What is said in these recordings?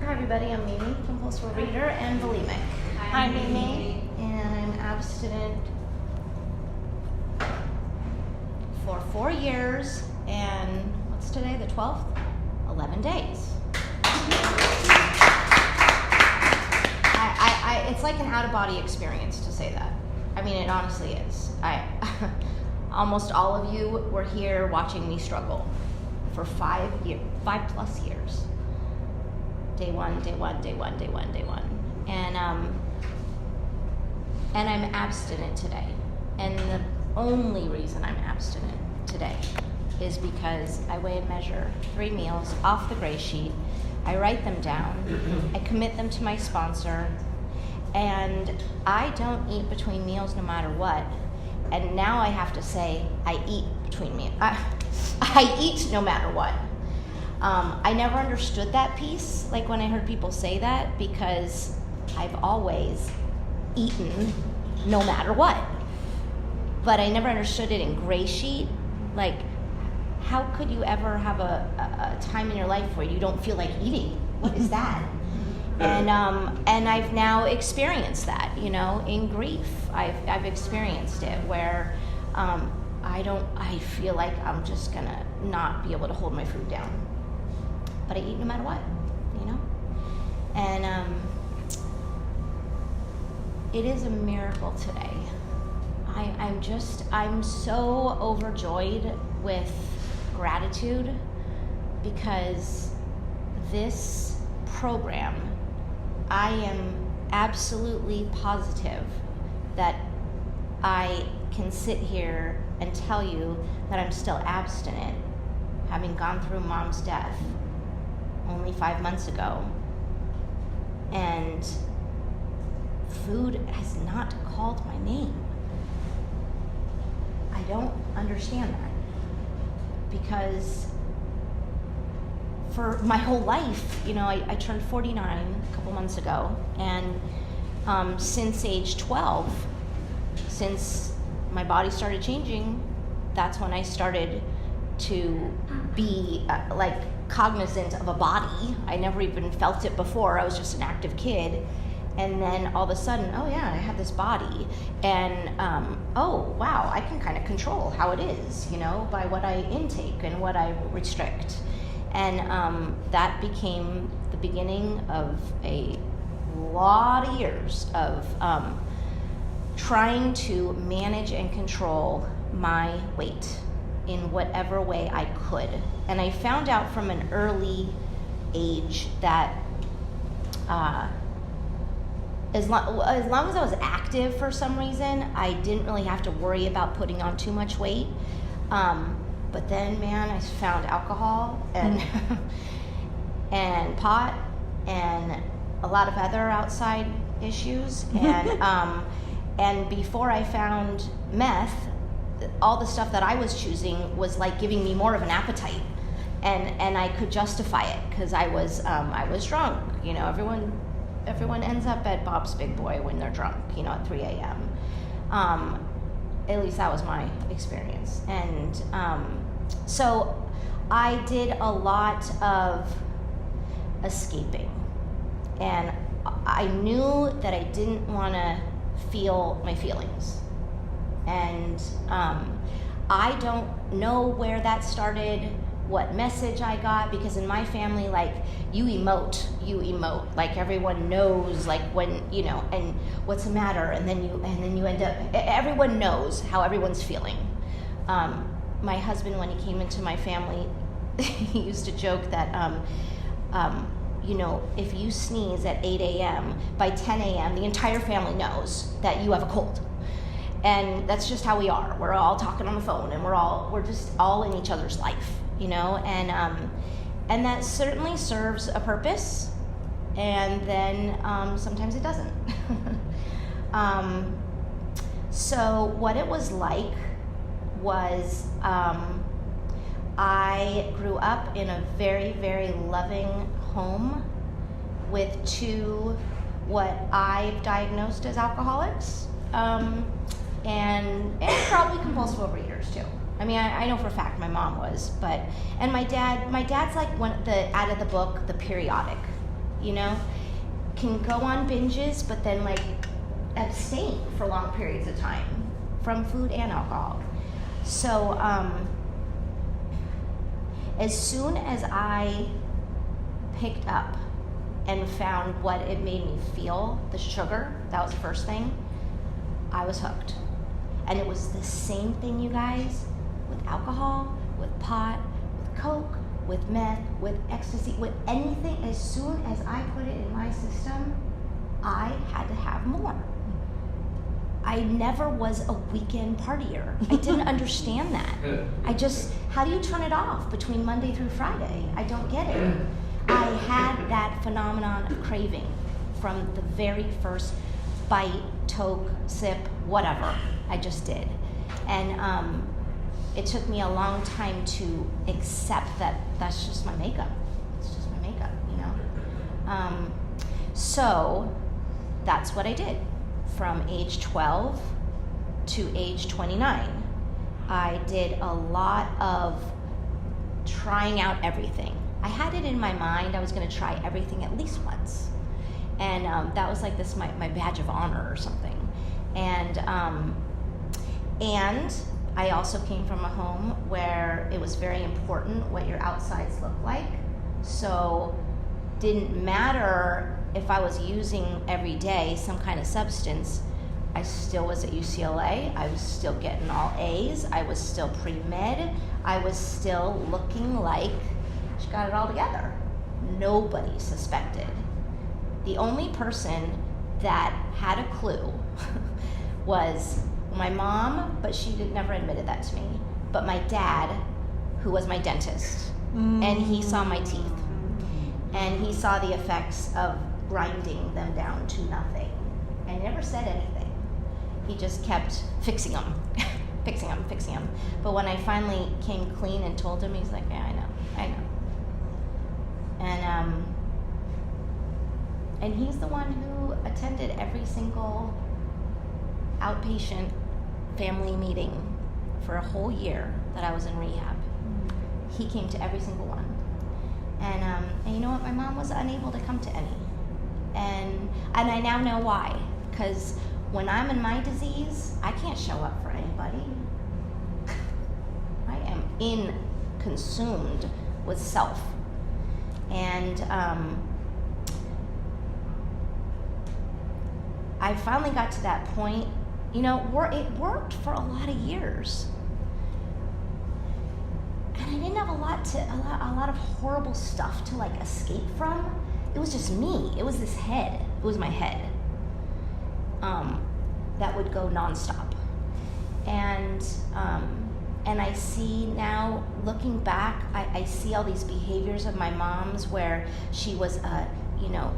Hi everybody, I'm Mimi, compulsive reader and bulimic. Hi, Mimi. And I'm abstinent for 4 years and what's today, the 12th? 11 days. It's like an out-of-body experience to say that. I mean, it honestly is. Almost all of you were here watching me struggle for 5 plus years. Day one. And I'm abstinent today. And the only reason I'm abstinent today is because I weigh and measure 3 meals off the gray sheet. I write them down. I commit them to my sponsor. And I don't eat between meals no matter what. And now I have to say I eat between meals. I eat no matter what. I never understood that piece, like when I heard people say that, because I've always eaten no matter what. But I never understood it in gray sheet. Like, how could you ever have a time in your life where you don't feel like eating? What is that? And I've now experienced that, in grief. I've experienced it where I feel like I'm just gonna not be able to hold my food down. But I eat no matter what, And it is a miracle today. I'm so overjoyed with gratitude because this program, I am absolutely positive that I can sit here and tell you that I'm still abstinent, having gone through Mom's death only 5 months ago, and food has not called my name. I don't understand that, because for my whole life, I turned 49 a couple months ago, and since age 12, since my body started changing, that's when I started to be cognizant of a body. I never even felt it before. I was just an active kid. And then all of a sudden, oh yeah, I have this body. And oh wow, I can kind of control how it is, by what I intake and what I restrict. And that became the beginning of a lot of years of trying to manage and control my weight in whatever way I could. And I found out from an early age that as long as I was active for some reason, I didn't really have to worry about putting on too much weight. But then, man, I found alcohol and and pot and a lot of other outside issues. And before I found meth, all the stuff that I was choosing was like giving me more of an appetite, and I could justify it because I was drunk. Everyone ends up at Bob's Big Boy when they're drunk, at 3 a.m. At least that was my experience. And so I did a lot of escaping, and I knew that I didn't want to feel my feelings. And I don't know where that started, what message I got, because in my family, you emote, like everyone knows, when, and what's the matter, and then you end up, everyone knows how everyone's feeling. My husband, when he came into my family, he used to joke that, if you sneeze at 8 a.m., by 10 a.m., the entire family knows that you have a cold. And that's just how we are. We're all talking on the phone, and we're just all in each other's life, and that certainly serves a purpose, and then sometimes it doesn't. So what it was like was I grew up in a very, very loving home with 2 what I've diagnosed as alcoholics, and probably compulsive overeaters too. I mean, I know for a fact my mom was, and my dad's like out of the book, the periodic you know, can go on binges, but then like abstain for long periods of time from food and alcohol. So as soon as I picked up and found what it made me feel, the sugar, that was the first thing, I was hooked. And it was the same thing, you guys, with alcohol, with pot, with coke, with meth, with ecstasy, with anything. As soon as I put it in my system, I had to have more. I never was a weekend partier. I didn't understand that. How do you turn it off between Monday through Friday? I don't get it. I had that phenomenon of craving from the very first bite, toke, sip, whatever. I just did. And it took me a long time to accept that that's just my makeup. It's just my makeup, you know? So that's what I did. From age 12 to age 29, I did a lot of trying out everything. I had it in my mind I was going to try everything at least once. And that was like my badge of honor or something. And I also came from a home where it was very important what your outsides look like. So didn't matter if I was using every day some kind of substance. I still was at UCLA. I was still getting all A's. I was still pre-med. I was still looking like she got it all together. Nobody suspected. The only person that had a clue was my mom, but she never admitted that to me, but my dad, who was my dentist, and he saw my teeth, and he saw the effects of grinding them down to nothing, and he never said anything. He just kept fixing them, fixing them. But when I finally came clean and told him, he's like, yeah, I know. And he's the one who attended every single outpatient family meeting for a whole year that I was in rehab. He came to every single one. And you know what? My mom was unable to come to any. And I now know why. Because when I'm in my disease, I can't show up for anybody. I am consumed with self. And I finally got to that point. You know, it worked for a lot of years, and I didn't have a lot of horrible stuff to like escape from. It was just me. It was this head. It was my head that would go nonstop, and I see now, looking back, I see all these behaviors of my mom's where she was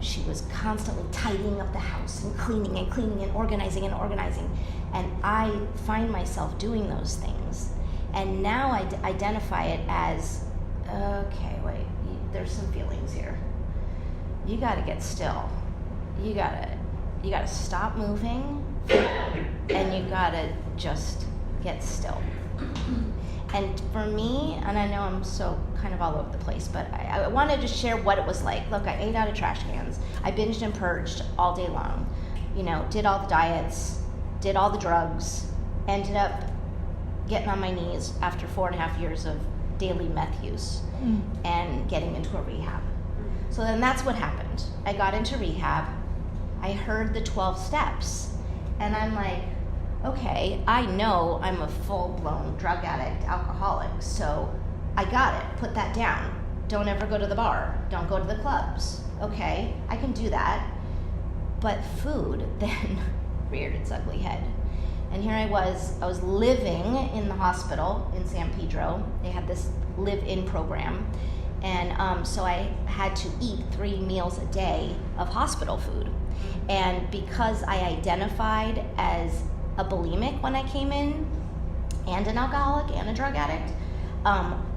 she was constantly tidying up the house and cleaning and organizing. And I find myself doing those things. And now I identify it as, okay, wait, there's some feelings here. You gotta get still. You gotta stop moving, and you gotta just get still. And for me, and I know I'm so kind of all over the place, but I wanted to share what it was like. Look, I ate out of trash cans. I binged and purged all day long. You know, did all the diets, did all the drugs, ended up getting on my knees after 4.5 years of daily meth use and getting into a rehab. So then that's what happened. I got into rehab. I heard the 12 steps, and I'm like, okay, I know I'm a full-blown drug addict, alcoholic, so I got it. Put that down. Don't ever go to the bar. Don't go to the clubs. Okay, I can do that. But food then reared its ugly head. And here I was living in the hospital in San Pedro. They had this live-in program. And so I had to eat 3 meals a day of hospital food. And because I identified as a bulimic when I came in, and an alcoholic and a drug addict,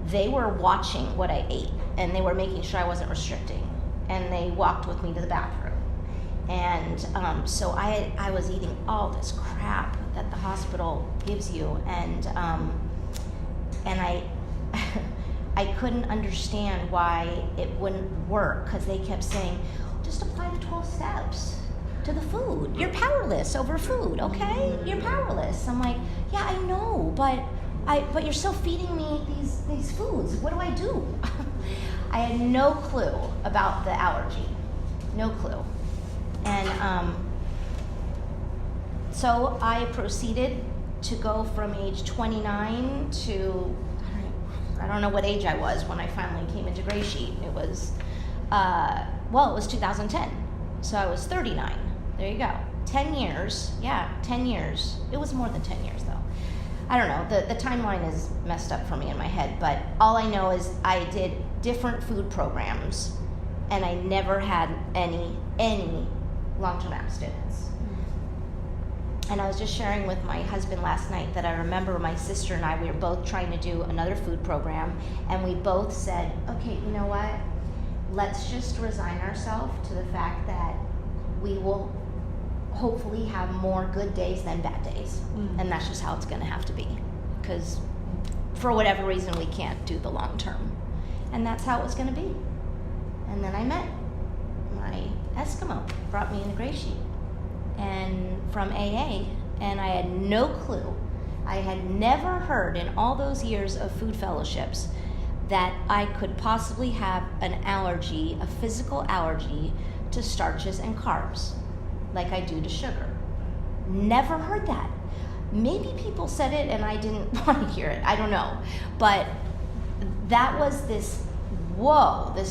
they were watching what I ate, and they were making sure I wasn't restricting, and they walked with me to the bathroom. And so I was eating all this crap that the hospital gives you, and I I couldn't understand why it wouldn't work, because they kept saying, just apply the 12 steps to the food. You're powerless over food, okay? You're powerless. I'm like, yeah, I know, but you're still feeding me these foods. What do I do? I had no clue about the allergy. No clue. And so I proceeded to go from age 29 to, I don't know what age I was when I finally came into Gray Sheet. It was, it was 2010. So I was 39. There you go. 10 years. Yeah, 10 years. It was more than 10 years though. I don't know. The timeline is messed up for me in my head, but all I know is I did different food programs and I never had any long-term abstinence. And I was just sharing with my husband last night that I remember my sister and I, we were both trying to do another food program, and we both said, okay, you know what? Let's just resign ourselves to the fact that we will hopefully have more good days than bad days. And that's just how it's going to have to be, because for whatever reason we can't do the long term. And that's how it was going to be. And then I met my Eskimo, brought me into Gray Sheet, and from AA, and I had no clue. I had never heard in all those years of food fellowships that I could possibly have an allergy, a physical allergy to starches and carbs, like I do to sugar. Never heard that. Maybe people said it and I didn't want to hear it. I don't know. But that was this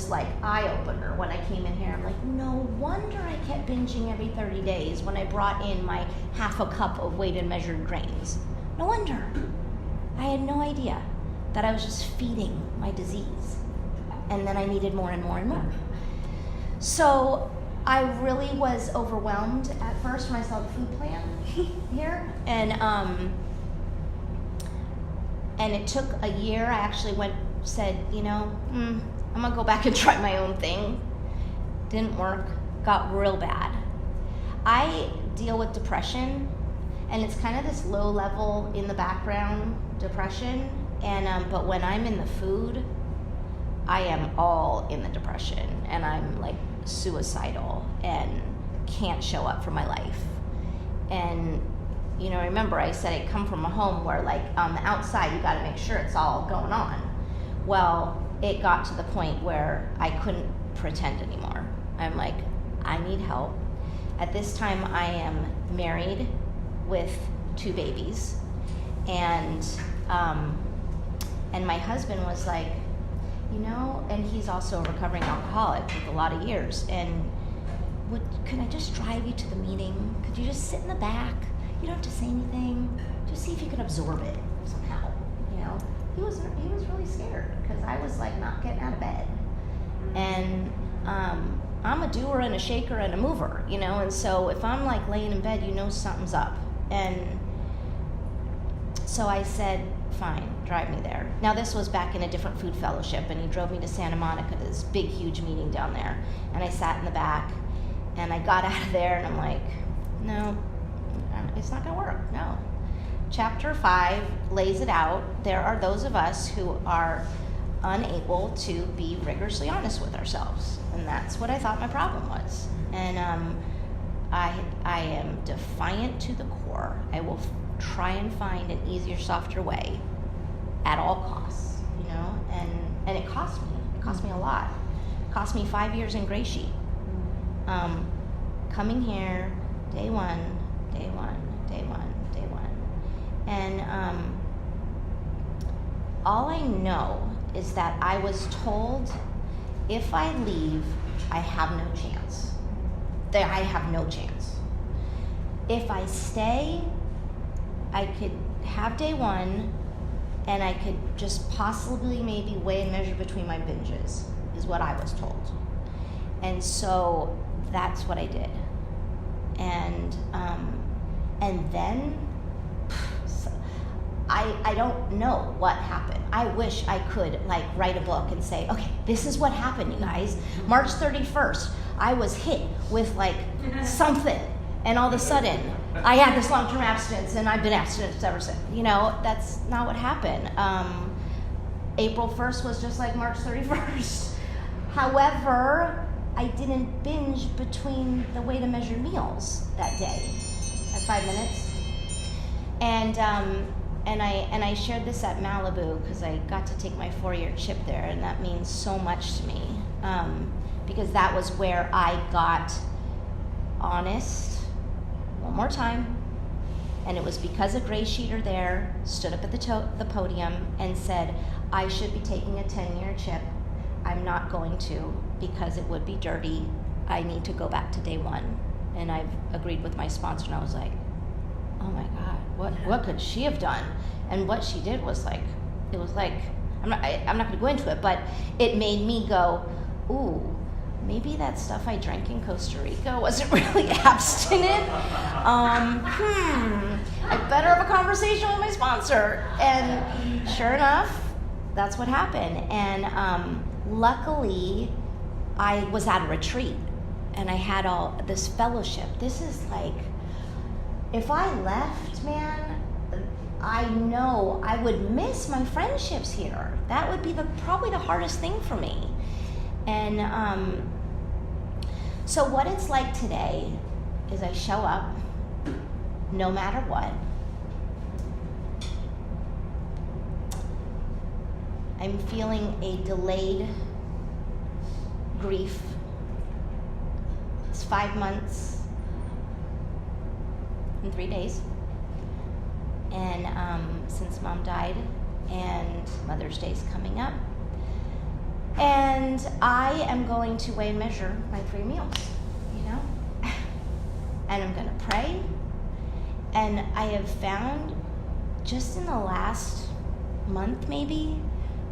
like eye-opener when I came in here. I'm like, no wonder I kept binging every 30 days when I brought in my half a cup of weighed and measured grains. No wonder. I had no idea that I was just feeding my disease. And then I needed more and more and more. So I really was overwhelmed at first when I saw the food plan here. And it took a year. I actually said, I'm gonna go back and try my own thing. Didn't work, got real bad. I deal with depression, and it's kind of this low level in the background depression, and but when I'm in the food, I am all in the depression, and I'm like suicidal and can't show up for my life. And remember I said I come from a home where, like, on the outside you got to make sure it's all going on. Well, it got to the point where I couldn't pretend anymore. I'm like, I need help. At this time, I am married with 2 babies, and my husband was like, and he's also a recovering alcoholic with a lot of years, and could I just drive you to the meeting? Could you just sit in the back? You don't have to say anything. Just see if you could absorb it somehow. He was really scared because I was like not getting out of bed, and I'm a doer and a shaker and a mover, and so if I'm like laying in bed, something's up. And so I said, fine, drive me there. Now this was back in a different food fellowship, and he drove me to Santa Monica, this big huge meeting down there, and I sat in the back, and I got out of there and I'm like, no, it's not gonna work. No. Chapter 5 lays it out. There are those of us who are unable to be rigorously honest with ourselves. And that's what I thought my problem was. And I am defiant to the core. I will try and find an easier, softer way at all costs, and it cost me. It cost me a lot. It cost me 5 years in Gray Sheet. Coming here, day one. And all I know is that I was told if I leave, I have no chance. That I have no chance. If I stay, I could have day 1, and I could just possibly maybe weigh and measure between my binges, is what I was told. And so that's what I did. And then I don't know what happened. I wish I could write a book and say, okay, this is what happened, you guys. March 31st, I was hit with something, and all of a sudden I had this long-term abstinence, and I've been abstinent ever since. That's not what happened. April 1st was just like March 31st. However, I didn't binge between the way to measure meals that day at 5 minutes. And I shared this at Malibu because I got to take my 4-year chip there, and that means so much to me, because that was where I got honest one more time. And it was because a gray sheeter there stood up at the podium and said, I should be taking a 10-year chip. I'm not going to because it would be dirty. I need to go back to day one. And I've agreed with my sponsor, and I was like, oh my God, what could she have done? And what she did was like, it was like, I'm not going to go into it, but it made me go, ooh, maybe that stuff I drank in Costa Rica wasn't really abstinent. I better have a conversation with my sponsor. And sure enough, that's what happened. And luckily, I was at a retreat, and I had all this fellowship. This is like, if I left, man, I know I would miss my friendships here. That would be probably the hardest thing for me. And so what it's like today is I show up no matter what. I'm feeling a delayed grief. It's 5 months and 3 days. And since Mom died, and Mother's Day's coming up. And I am going to weigh and measure my 3 meals, you know? And I'm gonna pray. And I have found just in the last month maybe,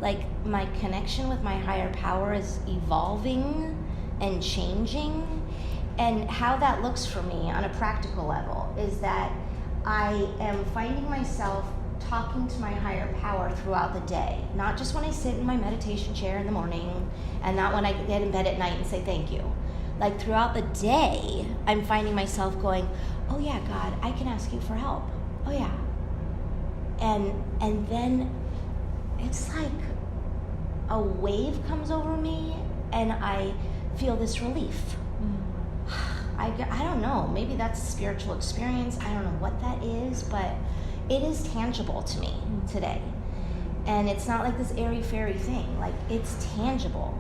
like my connection with my higher power is evolving and changing. And how that looks for me on a practical level is that I am finding myself talking to my higher power throughout the day, not just when I sit in my meditation chair in the morning and not when I get in bed at night and say thank you. Like throughout the day, I'm finding myself going, oh yeah, God, I can ask you for help. Oh yeah. And then it's like a wave comes over me and I feel this relief. I don't know, maybe that's a spiritual experience. I don't know what that is, but it is tangible to me today. And it's not like this airy-fairy thing, like it's tangible.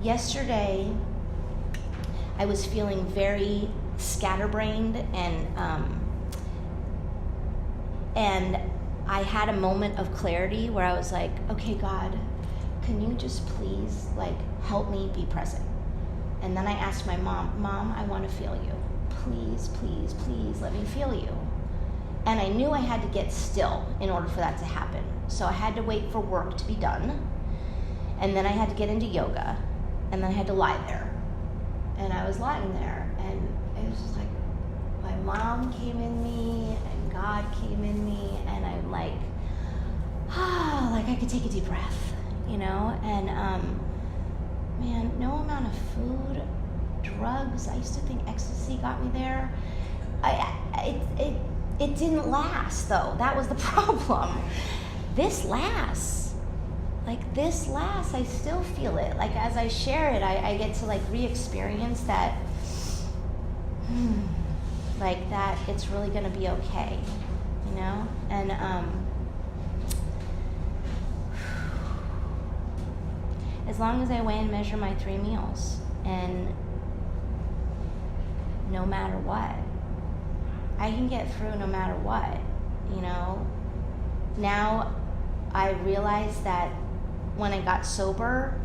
Yesterday, I was feeling very scatterbrained and I had a moment of clarity where I was like, okay, God, can you just please like help me be present? And then I asked my Mom, I want to feel you. Please, please, please let me feel you. And I knew I had to get still in order for that to happen. So I had to wait for work to be done. And then I had to get into yoga. And then I had to lie there. And I was lying there. And it was just like, my mom came in me and God came in me. And I'm like, like I could take a deep breath, you know? And man, no amount of food, drugs, I used to think ecstasy got me there. It didn't last though. That was the problem. This lasts. Like this lasts. I still feel it. Like as I share it, I get to like re-experience that, like that it's really gonna be okay, you know? And as long as I weigh and measure my 3 meals, and no matter what, I can get through no matter what, you know? Now I realize that when I got sober,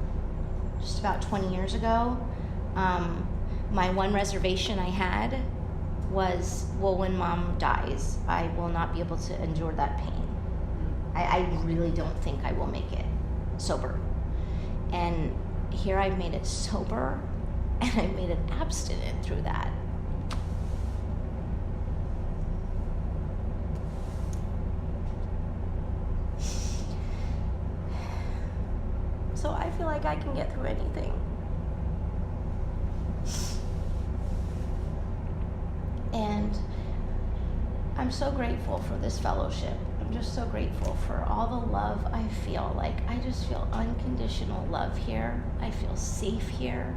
just about 20 years ago, my one reservation I had was, well, when Mom dies, I will not be able to endure that pain. I really don't think I will make it sober. And here I've made it sober, and I've made it abstinent through that. So I feel like I can get through anything. And I'm so grateful for this fellowship. I'm just so grateful for all the love I feel. Like I just feel unconditional love here. I feel safe here.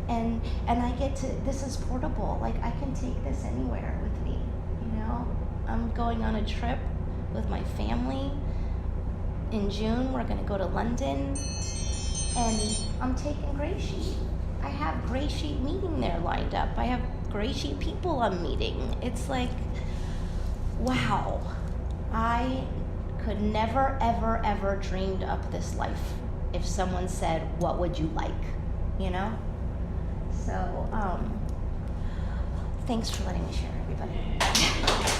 and I get to, this is portable. Like, I can take this anywhere with me, you know? I'm going on a trip with my family. In June, we're gonna go to London, and I'm taking Gray Sheet. I have Gray Sheet meeting there lined up. I have Gray Sheet people I'm meeting. It's like, wow. I could never, ever, ever dreamed up this life if someone said, what would you like, you know? So, thanks for letting me share, everybody.